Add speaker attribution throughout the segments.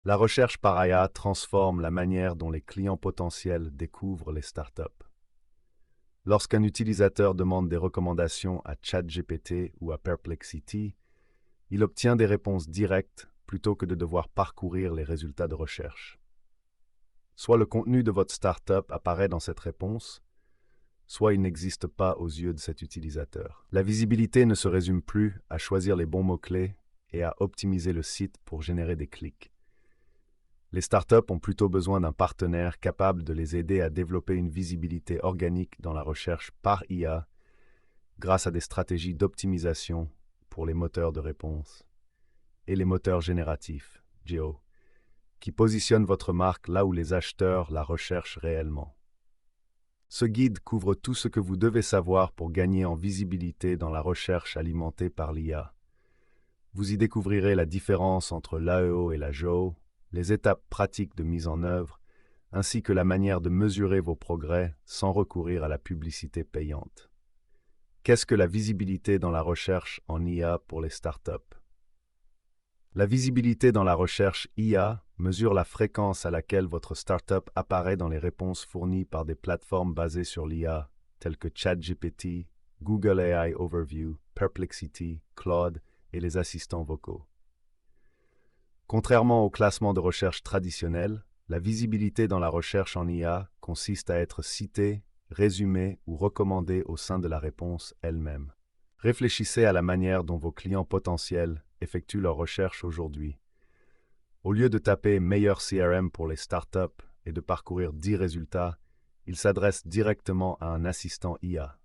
Speaker 1: La recherche par IA transforme la manière dont les clients potentiels découvrent les startups. Lorsqu'un utilisateur demande des recommandations à ChatGPT ou à Perplexity, il obtient des réponses directes plutôt que de devoir parcourir les résultats de recherche. Soit le contenu de votre startup apparaît dans cette réponse, soit il n'existe pas aux yeux de cet utilisateur. La visibilité ne se résume plus à choisir les bons mots-clés et à optimiser le site pour générer des clics. Les startups ont plutôt besoin d'un partenaire capable de les aider à développer une visibilité organique dans la recherche par IA grâce à des stratégies d'optimisation pour les moteurs de réponse et les moteurs génératifs, GEO, qui positionnent votre marque là où les acheteurs la recherchent réellement. Ce guide couvre tout ce que vous devez savoir pour gagner en visibilité dans la recherche alimentée par l'IA. Vous y découvrirez la différence entre l'AEO et la GEO, les étapes pratiques de mise en œuvre, ainsi que la manière de mesurer vos progrès sans recourir à la publicité payante. Qu'est-ce que la visibilité dans la recherche en IA pour les startups? La visibilité dans la recherche IA mesure la fréquence à laquelle votre startup apparaît dans les réponses fournies par des plateformes basées sur l'IA, telles que ChatGPT, Google AI Overview, Perplexity, Claude et les assistants vocaux. Contrairement au classement de recherche traditionnel, la visibilité dans la recherche en IA consiste à être cité, résumé ou recommandé au sein de la réponse elle-même. Réfléchissez à la manière dont vos clients potentiels effectuent leurs recherches aujourd'hui. Au lieu de taper meilleur CRM pour les startups et de parcourir 10 résultats, ils s'adressent directement à un assistant IA.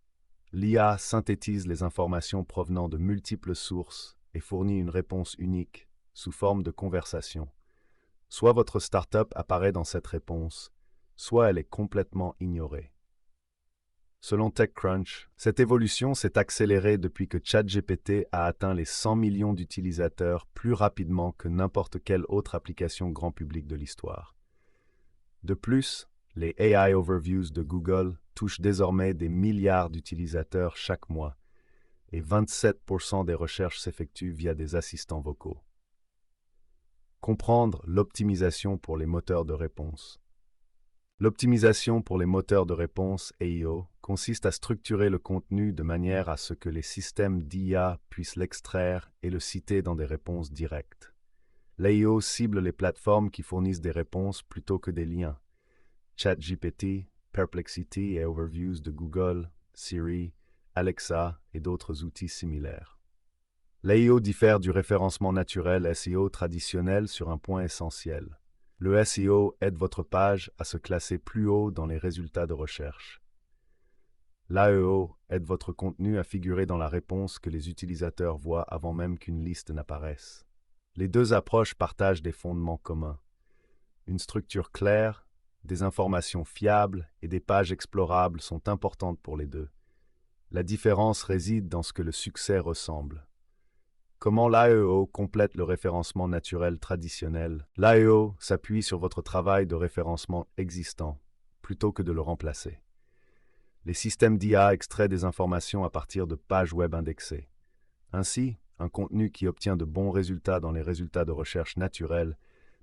Speaker 1: L'IA synthétise les informations provenant de multiples sources et fournit une réponse unique sous forme de conversation. Soit votre startup apparaît dans cette réponse, soit elle est complètement ignorée. Selon TechCrunch, cette évolution s'est accélérée depuis que ChatGPT a atteint les 100 millions d'utilisateurs plus rapidement que n'importe quelle autre application grand public de l'histoire. De plus, les AI Overviews de Google touchent désormais des milliards d'utilisateurs chaque mois, et 27% des recherches s'effectuent via des assistants vocaux. Comprendre l'optimisation pour les moteurs de réponse. L'optimisation pour les moteurs de réponse AIO consiste à structurer le contenu de manière à ce que les systèmes d'IA puissent l'extraire et le citer dans des réponses directes. L'AIO cible les plateformes qui fournissent des réponses plutôt que des liens. ChatGPT, Perplexity et Overviews de Google, Siri, Alexa et d'autres outils similaires. L'AIO diffère du référencement naturel SEO traditionnel sur un point essentiel. Le SEO aide votre page à se classer plus haut dans les résultats de recherche. L'AEO aide votre contenu à figurer dans la réponse que les utilisateurs voient avant même qu'une liste n'apparaisse. Les deux approches partagent des fondements communs. Une structure claire, des informations fiables et des pages explorables sont importantes pour les deux. La différence réside dans ce que le succès ressemble. Comment l'AEO complète le référencement naturel traditionnel? L'AEO s'appuie sur votre travail de référencement existant, plutôt que de le remplacer. Les systèmes d'IA extraient des informations à partir de pages web indexées. Ainsi, un contenu qui obtient de bons résultats dans les résultats de recherche naturels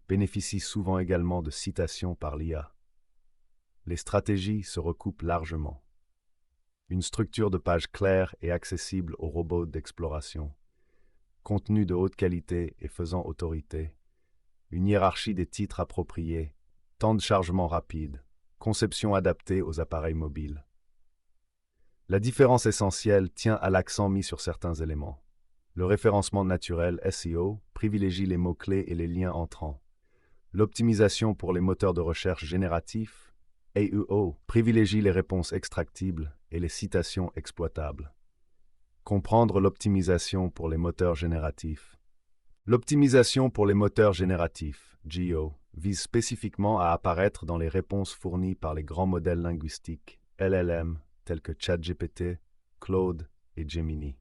Speaker 1: bénéficie souvent également de citations par l'IA. Les stratégies se recoupent largement. Une structure de page claire et accessible aux robots d'exploration. Contenu de haute qualité et faisant autorité, une hiérarchie des titres appropriés, temps de chargement rapide, conception adaptée aux appareils mobiles. La différence essentielle tient à l'accent mis sur certains éléments. Le référencement naturel SEO privilégie les mots-clés et les liens entrants. L'optimisation pour les moteurs de recherche génératifs AEO privilégie les réponses extractibles et les citations exploitables. Comprendre l'optimisation pour les moteurs génératifs. L'optimisation pour les moteurs génératifs, GEO, vise spécifiquement à apparaître dans les réponses fournies par les grands modèles linguistiques, LLM, tels que ChatGPT, Claude et Gemini.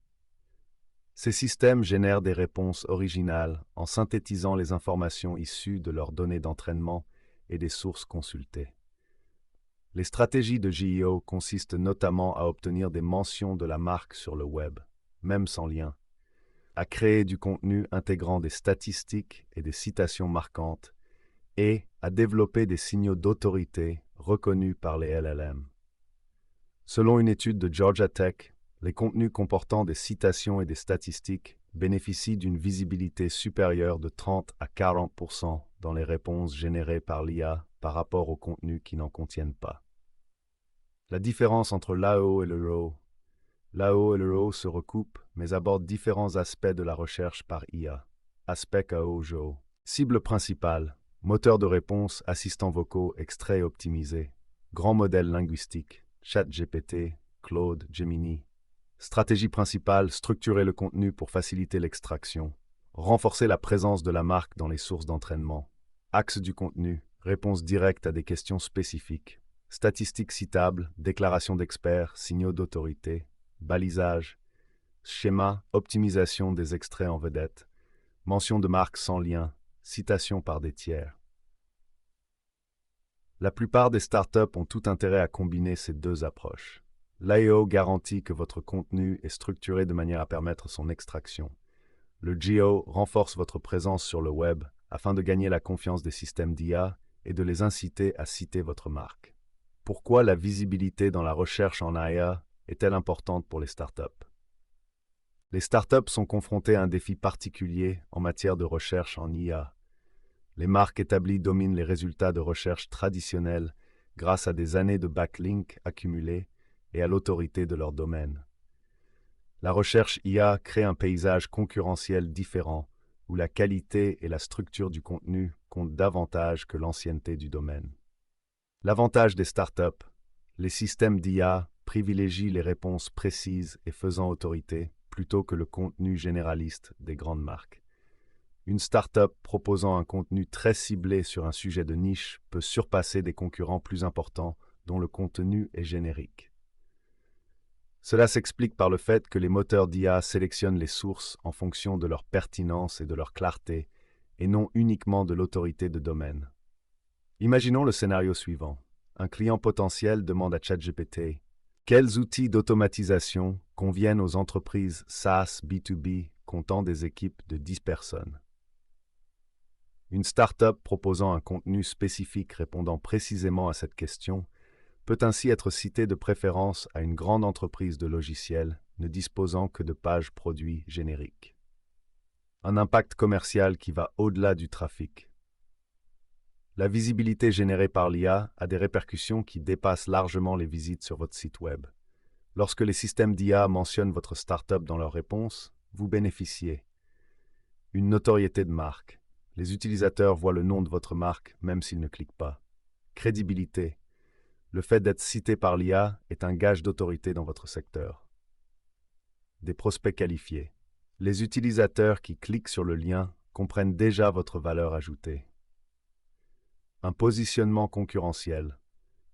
Speaker 1: Ces systèmes génèrent des réponses originales en synthétisant les informations issues de leurs données d'entraînement et des sources consultées. Les stratégies de GEO consistent notamment à obtenir des mentions de la marque sur le web, même sans lien, à créer du contenu intégrant des statistiques et des citations marquantes et à développer des signaux d'autorité reconnus par les LLM. Selon une étude de Georgia Tech, les contenus comportant des citations et des statistiques bénéficient d'une visibilité supérieure de 30 à 40% dans les réponses générées par l'IA par rapport aux contenus qui n'en contiennent pas. La différence entre l'AO et le RAW. L'AO et le RAW se recoupent, mais abordent différents aspects de la recherche par IA. Aspect AO-JO. Cible principale. Moteur de réponse, assistants vocaux, extraits optimisés. Grand modèle linguistique. ChatGPT, Claude, Gemini. Stratégie principale, structurer le contenu pour faciliter l'extraction. Renforcer la présence de la marque dans les sources d'entraînement. Axe du contenu, réponse directe à des questions spécifiques. Statistiques citables, déclarations d'experts, signaux d'autorité. Balisage. Schéma, optimisation des extraits en vedette. Mention de marque sans lien. Citation par des tiers. La plupart des startups ont tout intérêt à combiner ces deux approches. L'IO garantit que votre contenu est structuré de manière à permettre son extraction. Le GEO renforce votre présence sur le web afin de gagner la confiance des systèmes d'IA et de les inciter à citer votre marque. Pourquoi la visibilité dans la recherche en IA est-elle importante pour les startups? Les startups sont confrontées à un défi particulier en matière de recherche en IA. Les marques établies dominent les résultats de recherche traditionnels grâce à des années de backlinks accumulés et à l'autorité de leur domaine. La recherche IA crée un paysage concurrentiel différent où la qualité et la structure du contenu comptent davantage que l'ancienneté du domaine. L'avantage des startups, les systèmes d'IA privilégient les réponses précises et faisant autorité plutôt que le contenu généraliste des grandes marques. Une start-up proposant un contenu très ciblé sur un sujet de niche peut surpasser des concurrents plus importants dont le contenu est générique. Cela s'explique par le fait que les moteurs d'IA sélectionnent les sources en fonction de leur pertinence et de leur clarté, et non uniquement de l'autorité de domaine. Imaginons le scénario suivant. Un client potentiel demande à ChatGPT « Quels outils d'automatisation conviennent aux entreprises SaaS B2B comptant des équipes de 10 personnes ?» Une start-up proposant un contenu spécifique répondant précisément à cette question peut ainsi être citée de préférence à une grande entreprise de logiciels ne disposant que de pages produits génériques. Un impact commercial qui va au-delà du trafic. La visibilité générée par l'IA a des répercussions qui dépassent largement les visites sur votre site web. Lorsque les systèmes d'IA mentionnent votre start-up dans leurs réponses, vous bénéficiez. Une notoriété de marque. Les utilisateurs voient le nom de votre marque même s'ils ne cliquent pas. Crédibilité. Le fait d'être cité par l'IA est un gage d'autorité dans votre secteur. Des prospects qualifiés. Les utilisateurs qui cliquent sur le lien comprennent déjà votre valeur ajoutée. Un positionnement concurrentiel.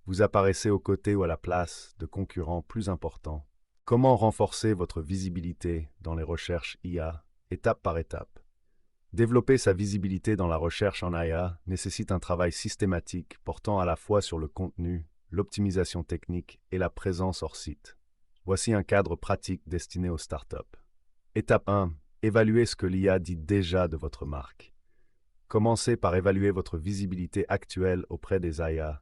Speaker 1: Vous apparaissez aux côtés ou à la place de concurrents plus importants. Comment renforcer votre visibilité dans les recherches IA, étape par étape? Développer sa visibilité dans la recherche en IA nécessite un travail systématique portant à la fois sur le contenu, l'optimisation technique et la présence hors site. Voici un cadre pratique destiné aux startups. Étape 1. Évaluez ce que l'IA dit déjà de votre marque. Commencez par évaluer votre visibilité actuelle auprès des IA.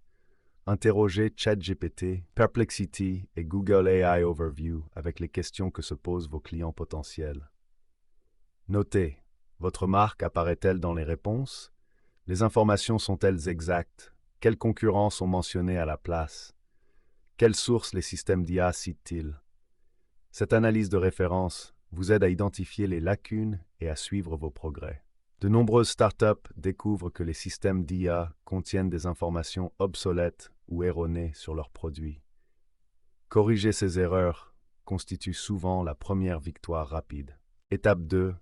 Speaker 1: Interrogez ChatGPT, Perplexity et Google AI Overview avec les questions que se posent vos clients potentiels. Notez, votre marque apparaît-elle dans les réponses? Les informations sont-elles exactes? Quels concurrents sont mentionnés à la place? Quelles sources les systèmes d'IA citent-ils? Cette analyse de référence vous aide à identifier les lacunes et à suivre vos progrès. De nombreuses startups découvrent que les systèmes d'IA contiennent des informations obsolètes ou erronées sur leurs produits. Corriger ces erreurs constitue souvent la première victoire rapide. Étape 2.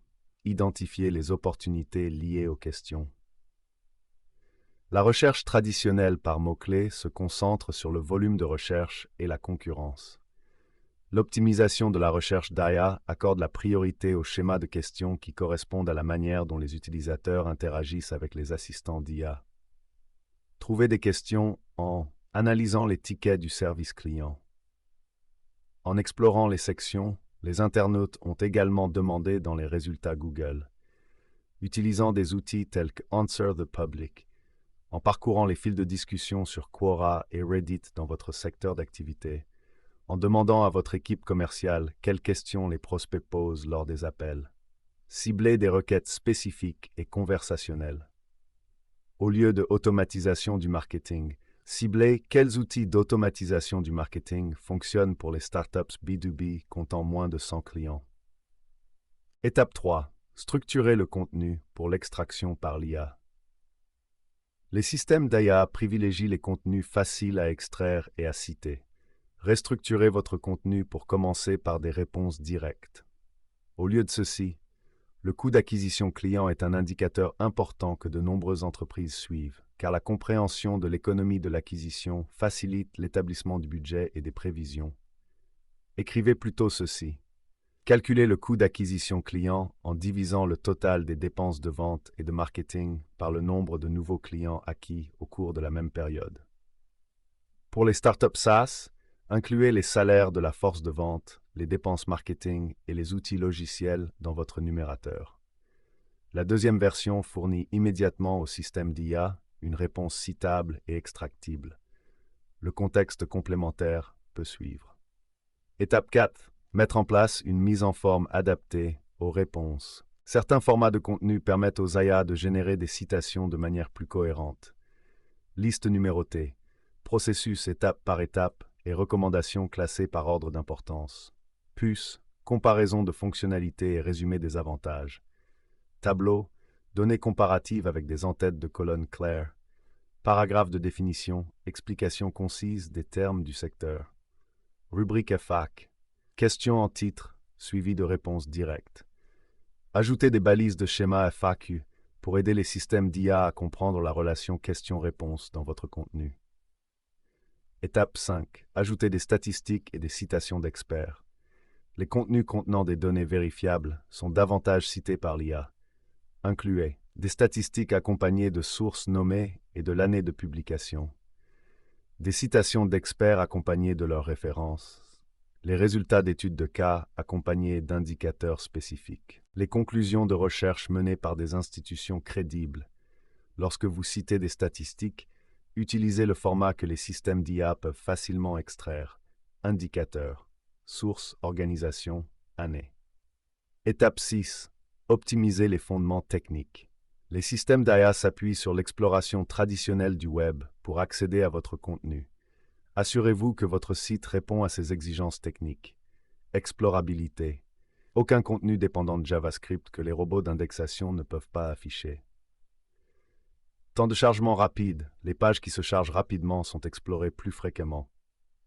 Speaker 1: Identifier les opportunités liées aux questions. La recherche traditionnelle par mots-clés se concentre sur le volume de recherche et la concurrence. L'optimisation de la recherche d'IA accorde la priorité aux schémas de questions qui correspondent à la manière dont les utilisateurs interagissent avec les assistants d'IA. Trouvez des questions en analysant les tickets du service client. En explorant les sections, les internautes ont également demandé dans les résultats Google. Utilisant des outils tels que Answer the Public, en parcourant les fils de discussion sur Quora et Reddit dans votre secteur d'activité, en demandant à votre équipe commerciale quelles questions les prospects posent lors des appels. Ciblez des requêtes spécifiques et conversationnelles. Au lieu de automatisation du marketing, ciblez quels outils d'automatisation du marketing fonctionnent pour les startups B2B comptant moins de 100 clients. Étape 3. Structurez le contenu pour l'extraction par l'IA. Les systèmes d'IA privilégient les contenus faciles à extraire et à citer. Restructurez votre contenu pour commencer par des réponses directes. Au lieu de ceci, le coût d'acquisition client est un indicateur important que de nombreuses entreprises suivent, car la compréhension de l'économie de l'acquisition facilite l'établissement du budget et des prévisions. Écrivez plutôt ceci. Calculez le coût d'acquisition client en divisant le total des dépenses de vente et de marketing par le nombre de nouveaux clients acquis au cours de la même période. Pour les startups SaaS, incluez les salaires de la force de vente, les dépenses marketing et les outils logiciels dans votre numérateur. La deuxième version fournit immédiatement au système d'IA une réponse citable et extractible. Le contexte complémentaire peut suivre. Étape 4. Mettre en place une mise en forme adaptée aux réponses. Certains formats de contenu permettent aux IA de générer des citations de manière plus cohérente. Liste numérotée, processus étape par étape et recommandations classées par ordre d'importance. Puce, comparaison de fonctionnalités et résumé des avantages. Tableau, données comparatives avec des en-têtes de colonnes claires. Paragraphe de définition, explication concise des termes du secteur. Rubrique FAQ, questions en titre, suivi de réponses directes. Ajoutez des balises de schéma FAQ pour aider les systèmes d'IA à comprendre la relation question-réponse dans votre contenu. Étape 5. Ajoutez des statistiques et des citations d'experts. Les contenus contenant des données vérifiables sont davantage cités par l'IA. Incluez des statistiques accompagnées de sources nommées et de l'année de publication. Des citations d'experts accompagnées de leurs références. Les résultats d'études de cas accompagnés d'indicateurs spécifiques. Les conclusions de recherche menées par des institutions crédibles. Lorsque vous citez des statistiques, utilisez le format que les systèmes d'IA peuvent facilement extraire. Indicateur, source, organisation, année. Étape 6. Optimiser les fondements techniques. Les systèmes d'IA s'appuient sur l'exploration traditionnelle du web pour accéder à votre contenu. Assurez-vous que votre site répond à ces exigences techniques. Explorabilité. Aucun contenu dépendant de JavaScript que les robots d'indexation ne peuvent pas afficher. Temps de chargement rapide. Les pages qui se chargent rapidement sont explorées plus fréquemment.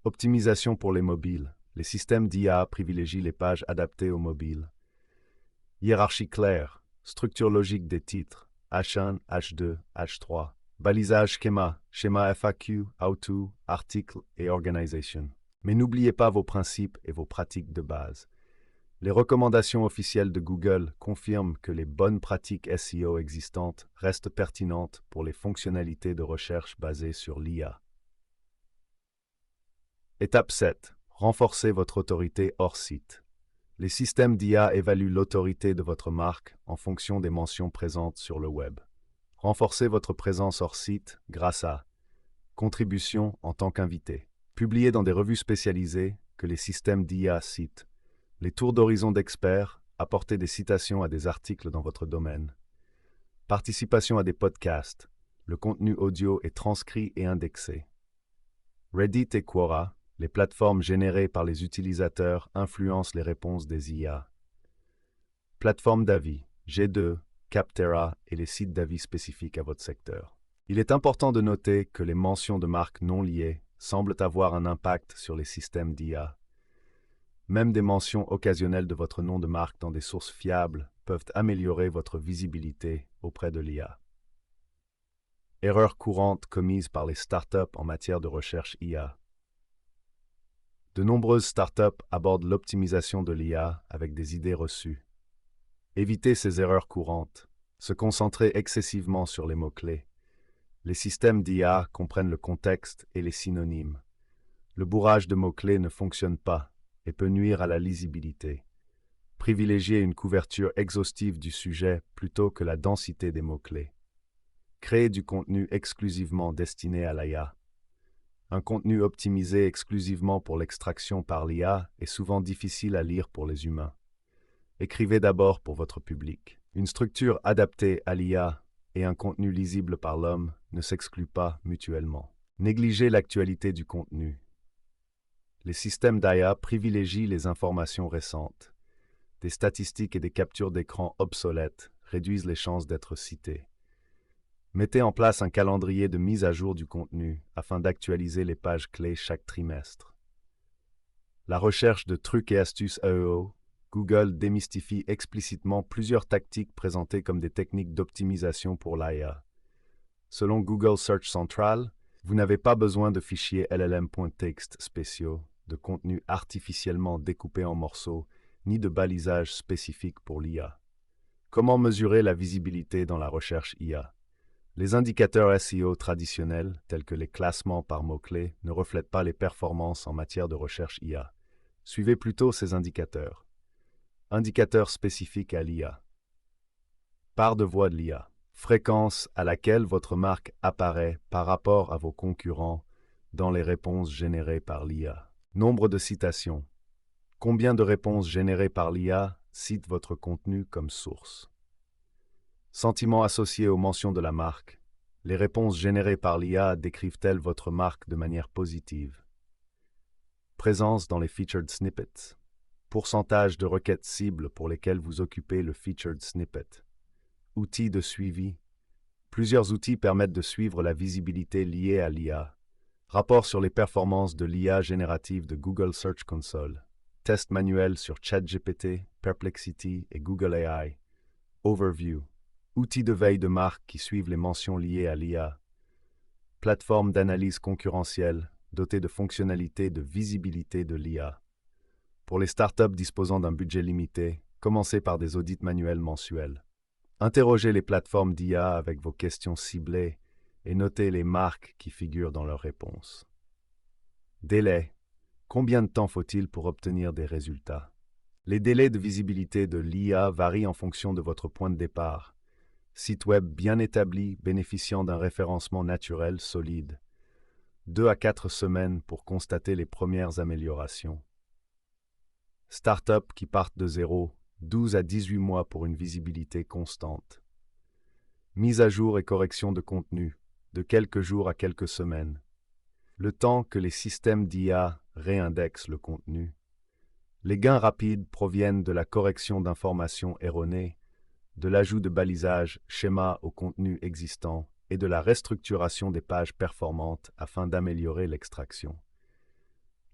Speaker 1: Optimisation pour les mobiles. Les systèmes d'IA privilégient les pages adaptées aux mobiles. Hiérarchie claire. Structure logique des titres. H1, H2, H3. Balisage schéma, schéma FAQ, how-to, article et organisation. Mais n'oubliez pas vos principes et vos pratiques de base. Les recommandations officielles de Google confirment que les bonnes pratiques SEO existantes restent pertinentes pour les fonctionnalités de recherche basées sur l'IA. Étape 7. Renforcez votre autorité hors site. Les systèmes d'IA évaluent l'autorité de votre marque en fonction des mentions présentes sur le web. Renforcez votre présence hors site grâce à contribution en tant qu'invité. Publiez dans des revues spécialisées que les systèmes d'IA citent. Les tours d'horizon d'experts, apportez des citations à des articles dans votre domaine. Participation à des podcasts. Le contenu audio est transcrit et indexé. Reddit et Quora, les plateformes générées par les utilisateurs influencent les réponses des IA. Plateforme d'avis, G2, Capterra et les sites d'avis spécifiques à votre secteur. Il est important de noter que les mentions de marques non liées semblent avoir un impact sur les systèmes d'IA. Même des mentions occasionnelles de votre nom de marque dans des sources fiables peuvent améliorer votre visibilité auprès de l'IA. Erreurs courantes commises par les startups en matière de recherche IA. De nombreuses startups abordent l'optimisation de l'IA avec des idées reçues. Évitez ces erreurs courantes. Se concentrer excessivement sur les mots-clés. Les systèmes d'IA comprennent le contexte et les synonymes. Le bourrage de mots-clés ne fonctionne pas et peut nuire à la lisibilité. Privilégiez une couverture exhaustive du sujet plutôt que la densité des mots-clés. Créer du contenu exclusivement destiné à l'IA. Un contenu optimisé exclusivement pour l'extraction par l'IA est souvent difficile à lire pour les humains. Écrivez d'abord pour votre public. Une structure adaptée à l'IA et un contenu lisible par l'homme ne s'excluent pas mutuellement. Négligez l'actualité du contenu. Les systèmes d'IA privilégient les informations récentes. Des statistiques et des captures d'écran obsolètes réduisent les chances d'être cités. Mettez en place un calendrier de mise à jour du contenu afin d'actualiser les pages clés chaque trimestre. La recherche de trucs et astuces AEO, Google démystifie explicitement plusieurs tactiques présentées comme des techniques d'optimisation pour l'IA. Selon Google Search Central, vous n'avez pas besoin de fichiers LLM.txt spéciaux, de contenu artificiellement découpé en morceaux, ni de balisage spécifique pour l'IA. Comment mesurer la visibilité dans la recherche IA? Les indicateurs SEO traditionnels, tels que les classements par mots-clés, ne reflètent pas les performances en matière de recherche IA. Suivez plutôt ces indicateurs. Indicateurs spécifiques à l'IA. Part de voix de l'IA. Fréquence à laquelle votre marque apparaît par rapport à vos concurrents dans les réponses générées par l'IA. Nombre de citations. Combien de réponses générées par l'IA citent votre contenu comme source? Sentiments associés aux mentions de la marque. Les réponses générées par l'IA décrivent-elles votre marque de manière positive? Présence dans les featured snippets. Pourcentage de requêtes cibles pour lesquelles vous occupez le featured snippet. Outils de suivi. Plusieurs outils permettent de suivre la visibilité liée à l'IA. Rapport sur les performances de l'IA générative de Google Search Console. Test manuel sur ChatGPT, Perplexity et Google AI. Overview. Outils de veille de marque qui suivent les mentions liées à l'IA. Plateforme d'analyse concurrentielle dotée de fonctionnalités de visibilité de l'IA. Pour les startups disposant d'un budget limité, commencez par des audits manuels mensuels. Interrogez les plateformes d'IA avec vos questions ciblées et notez les marques qui figurent dans leurs réponses. Délai. Combien de temps faut-il pour obtenir des résultats? Les délais de visibilité de l'IA varient en fonction de votre point de départ. Site web bien établi bénéficiant d'un référencement naturel solide. 2 à 4 semaines pour constater les premières améliorations. Startups qui partent de zéro, 12 à 18 mois pour une visibilité constante. Mise à jour et correction de contenu, de quelques jours à quelques semaines. Le temps que les systèmes d'IA réindexent le contenu. Les gains rapides proviennent de la correction d'informations erronées, de l'ajout de balisage, schéma au contenu existant et de la restructuration des pages performantes afin d'améliorer l'extraction.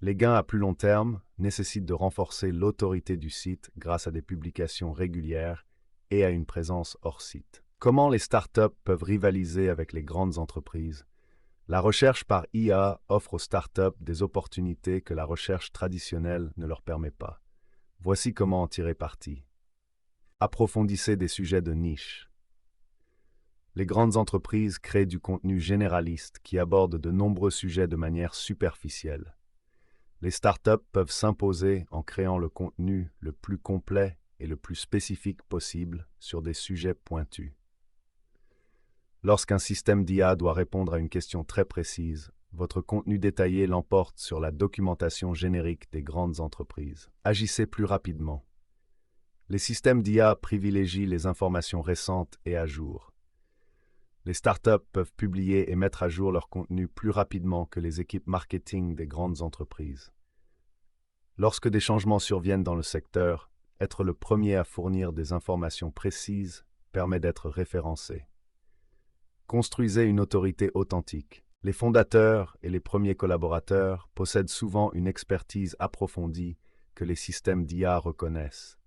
Speaker 1: Les gains à plus long terme nécessitent de renforcer l'autorité du site grâce à des publications régulières et à une présence hors site. Comment les startups peuvent rivaliser avec les grandes entreprises? La recherche par IA offre aux startups des opportunités que la recherche traditionnelle ne leur permet pas. Voici comment en tirer parti. Approfondissez des sujets de niche. Les grandes entreprises créent du contenu généraliste qui aborde de nombreux sujets de manière superficielle. Les startups peuvent s'imposer en créant le contenu le plus complet et le plus spécifique possible sur des sujets pointus. Lorsqu'un système d'IA doit répondre à une question très précise, votre contenu détaillé l'emporte sur la documentation générique des grandes entreprises. Agissez plus rapidement. Les systèmes d'IA privilégient les informations récentes et à jour. Les startups peuvent publier et mettre à jour leur contenu plus rapidement que les équipes marketing des grandes entreprises. Lorsque des changements surviennent dans le secteur, être le premier à fournir des informations précises permet d'être référencé. Construisez une autorité authentique. Les fondateurs et les premiers collaborateurs possèdent souvent une expertise approfondie que les systèmes d'IA reconnaissent.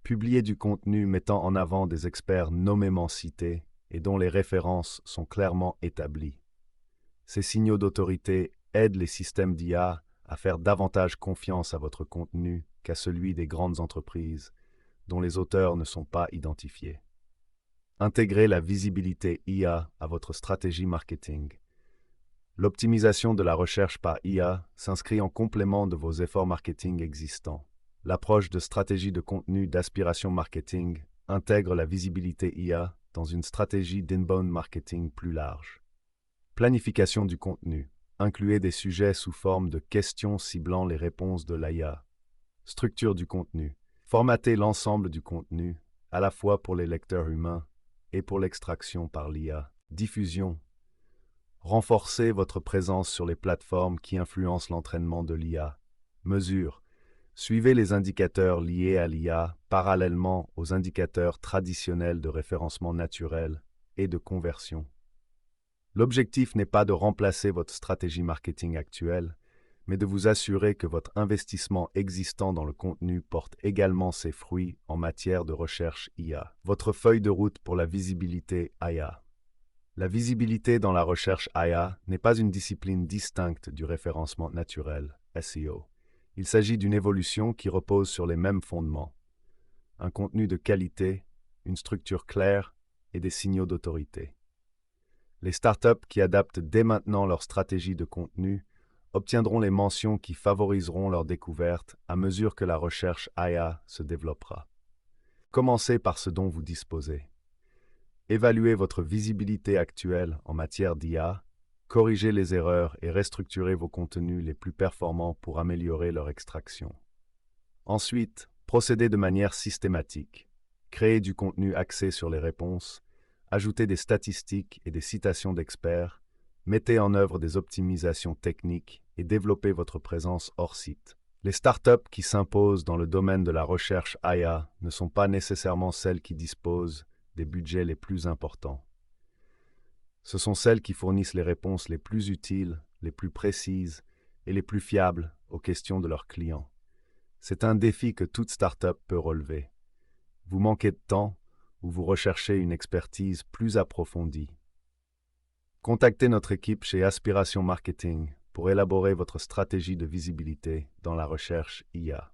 Speaker 1: Publiez du contenu mettant en avant des experts nommément cités et dont les références sont clairement établies. Ces signaux d'autorité aident les systèmes d'IA à faire davantage confiance à votre contenu qu'à celui des grandes entreprises, dont les auteurs ne sont pas identifiés. Intégrez la visibilité IA à votre stratégie marketing. L'optimisation de la recherche par IA s'inscrit en complément de vos efforts marketing existants. L'approche de stratégie de contenu d'aspiration marketing intègre la visibilité IA dans une stratégie d'inbound marketing plus large. Planification du contenu. Incluez des sujets sous forme de questions ciblant les réponses de l'IA. Structure du contenu. Formatez l'ensemble du contenu, à la fois pour les lecteurs humains et pour l'extraction par l'IA. Diffusion. Renforcez votre présence sur les plateformes qui influencent l'entraînement de l'IA. Mesure. Suivez les indicateurs liés à l'IA parallèlement aux indicateurs traditionnels de référencement naturel et de conversion. L'objectif n'est pas de remplacer votre stratégie marketing actuelle, mais de vous assurer que votre investissement existant dans le contenu porte également ses fruits en matière de recherche IA. Votre feuille de route pour la visibilité IA. La visibilité dans la recherche IA n'est pas une discipline distincte du référencement naturel, SEO. Il s'agit d'une évolution qui repose sur les mêmes fondements. Un contenu de qualité, une structure claire et des signaux d'autorité. Les startups qui adaptent dès maintenant leur stratégie de contenu obtiendront les mentions qui favoriseront leur découverte à mesure que la recherche IA se développera. Commencez par ce dont vous disposez. Évaluez votre visibilité actuelle en matière d'IA, corrigez les erreurs et restructurez vos contenus les plus performants pour améliorer leur extraction. Ensuite, procédez de manière systématique. Créez du contenu axé sur les réponses, ajoutez des statistiques et des citations d'experts, mettez en œuvre des optimisations techniques et développez votre présence hors site. Les startups qui s'imposent dans le domaine de la recherche IA ne sont pas nécessairement celles qui disposent des budgets les plus importants. Ce sont celles qui fournissent les réponses les plus utiles, les plus précises et les plus fiables aux questions de leurs clients. C'est un défi que toute startup peut relever. Vous manquez de temps ou vous recherchez une expertise plus approfondie. Contactez notre équipe chez Aspiration Marketing pour élaborer votre stratégie de visibilité dans la recherche IA.